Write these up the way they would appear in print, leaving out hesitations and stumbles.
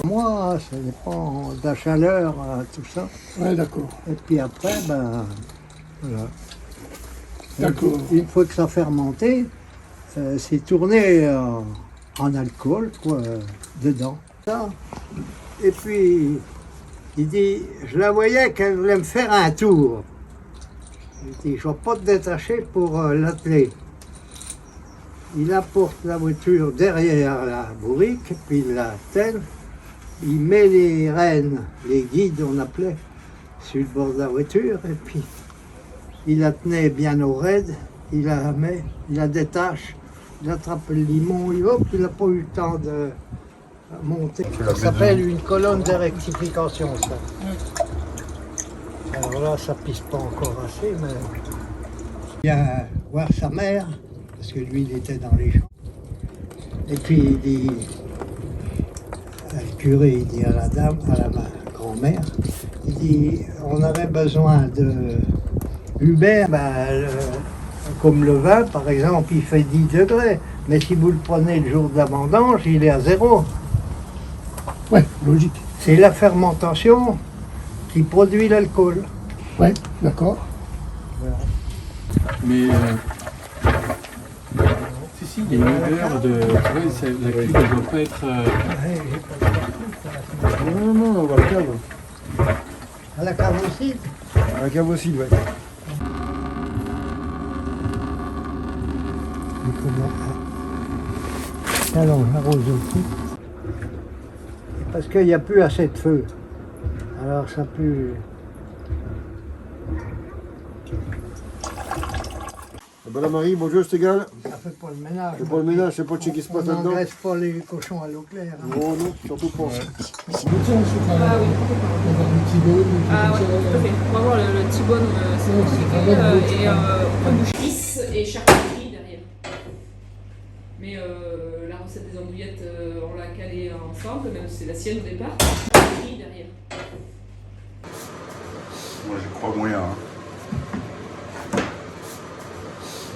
Moi, ça dépend de la chaleur, tout ça. Ouais, d'accord. Et puis après, ben, voilà. D'accord. Une fois que ça fermenté, c'est tourné en alcool, quoi, dedans. Ça. Et puis, il dit, je la voyais qu'elle voulait me faire un tour. Il dit, je ne vais pas te détacher pour l'atteler. Il apporte la voiture derrière la bourrique, puis il l'attelle. Il met les rênes, les guides, on appelait, sur le bord de la voiture, et puis il la tenait bien au raide, il la met, il la détache, il attrape le limon, et hop, il n'a pas eu le temps de monter. Ça s'appelle une colonne de rectification, ça. Alors là, ça pisse pas encore assez, mais... Il vient voir sa mère, parce que lui, il était dans les champs. Et puis il dit, le curé, il dit à la dame, à la grand-mère, il dit, on avait besoin de Hubert, comme le vin, par exemple, il fait 10 degrés, mais si vous le prenez le jour de la vendange, il est à 0. Ouais, logique. C'est la fermentation qui produit l'alcool. Ouais, d'accord. Voilà. Mais si, il y a une odeur de. Tu vois, la cuve, elle ne doit pas être. Non, on va à la cave. À la cave aussi. À la cave aussi, ouais. Alors, j'arrose aussi. Parce qu'il n'y a plus assez de feu. Alors ça pue. Madame Marie, bonjour, c'est égal. Ça fait pas le ménage. C'est pas le ménage, c'est pas le ce qui se passe On là-dedans. n'engraisse pas les cochons à l'eau claire. Hein. Non, non, surtout pas. Ah oui. Ah ouais, tout à fait. On va voir le T-bone, c'est compliqué. Et on peut boucher et charcuterie derrière. Mais la recette des andouillettes, on l'a calée ensemble, même si c'est la sienne au départ. Charcuterie derrière. Moi j'y crois moyen. Hein.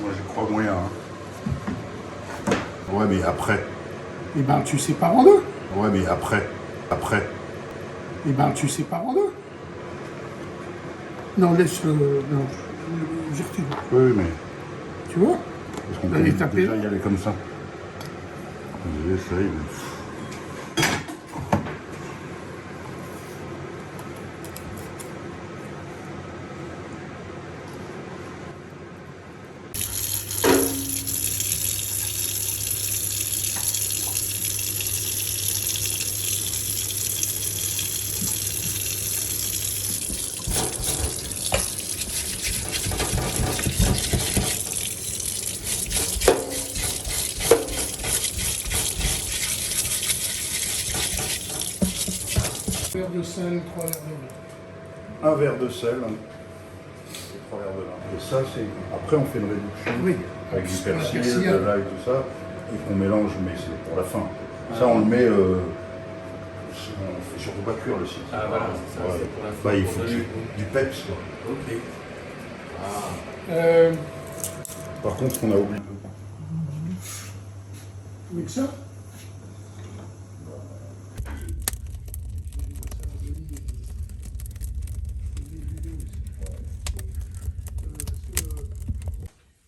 Moi j'y crois moyen. Hein. Ouais mais après. Eh ben, tu sépares en deux. Ouais mais après. Après. Eh ben, tu sépares en deux. Non, laisse non. Virtue. Oui mais. Tu vois? Parce qu'on Allez, peut taper. déjà y aller comme ça. J'essaye. Mais... Verre de sel, 3 verres de Un verre de sel. Et 3 verres de lin. Et ça c'est. Après on fait une réduction. Oui. Avec du persil, persil. de l'ail, tout ça. Et qu'on mélange, mais c'est pour la fin. Ça on le met. On fait surtout pas cuire le cidre. Ah voilà, c'est ça, c'est pour la fin. Bah, il faut Pour du peps. Quoi. Ok. Par contre, ce qu'on a oublié. Avec ça?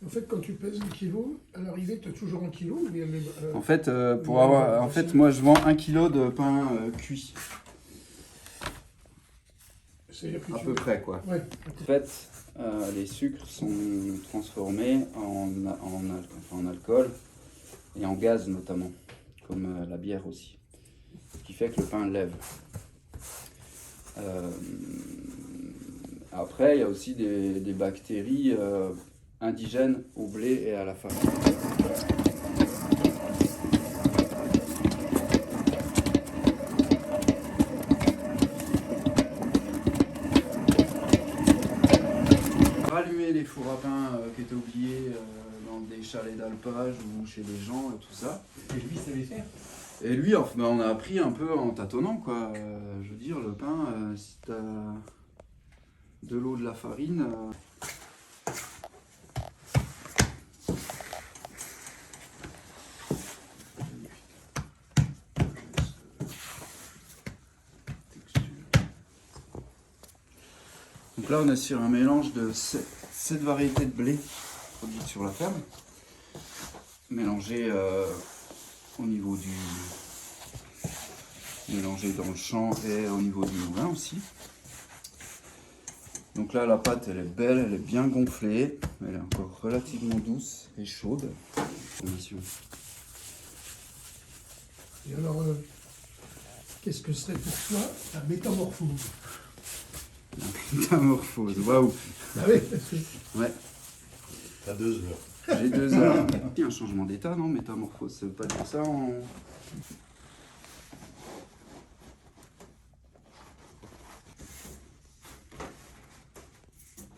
En fait, quand tu pèses 1 kilo, à l'arrivée, tu as toujours 1 kilo ou bien même, En fait, moi je vends 1 kg de pain cuit. c'est-à-dire que À tu- peu près quoi. Ouais. En fait, les sucres sont transformés en alcool et en gaz notamment, comme la bière aussi. Ce qui fait que le pain lève. Après, il y a aussi des bactéries indigènes au blé et à la farine. Rallumer les fours à pain qui étaient oubliés dans des chalets d'alpage ou chez les gens et tout ça. Et lui, ça savait faire. Et lui, on a appris un peu en tâtonnant, quoi. Je veux dire, le pain, si t'as de l'eau, de la farine... Donc là, on est sur un mélange de 7 variétés de blé produites sur la ferme, mélangées au niveau du... mélangées dans le champ et au niveau du moulin aussi. Donc là, la pâte, elle est belle, elle est bien gonflée, elle est encore relativement douce et chaude. Et alors, qu'est-ce que serait pour toi la métamorphose? Métamorphose, waouh! Ah oui, parce que Ouais, À 2 heures. j'ai 2 heures. Il y a un changement d'état, non? Métamorphose, ça veut pas dire ça en...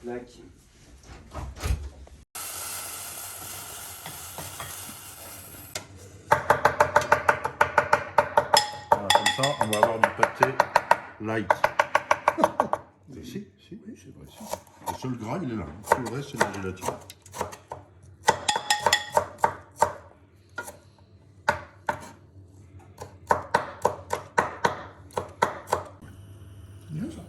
Clac. Voilà, comme ça, on va avoir du pâté light. Et si, oui, c'est vrai. Si. Le seul gras, il est là. Tout le reste, c'est de la gélatine. c'est bien ça.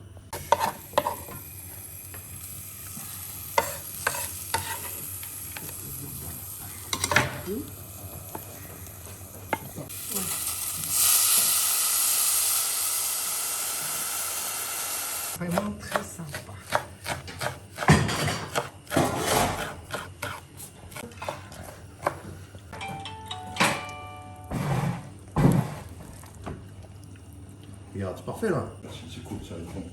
Vraiment très sympa. Regarde, c'est parfait là. C'est cool, ça va être bon.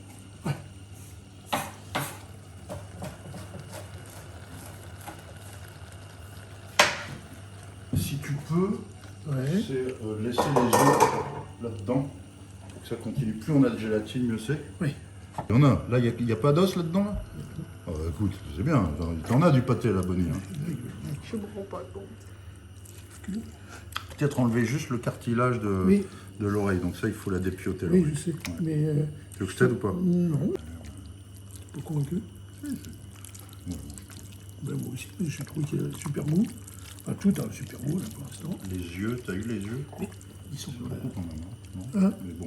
Si tu peux, Ouais. c'est laisser les œufs là-dedans pour que ça continue. Plus on a de gélatine, mieux c'est. Oui. Il y en a. Là, il n'y a pas d'os là-dedans là Oh, écoute, c'est bien. T'en as du pâté là, Bonnie. Hein. Je me rends pas compte. Peut-être enlever juste le cartilage de, Oui. de l'oreille. Donc ça, il faut la dépioter. Oui, l'oreille. je sais. Ouais. Mais Tu veux que je t'aide ou pas non. Pas convaincu. Ben, moi aussi, j'ai trouvé qu'il est super mou. Enfin, tout a un super mou là pour l'instant. Les yeux, t'as eu les yeux Ils sont beaucoup quand même. Hein, non Hein Mais bon,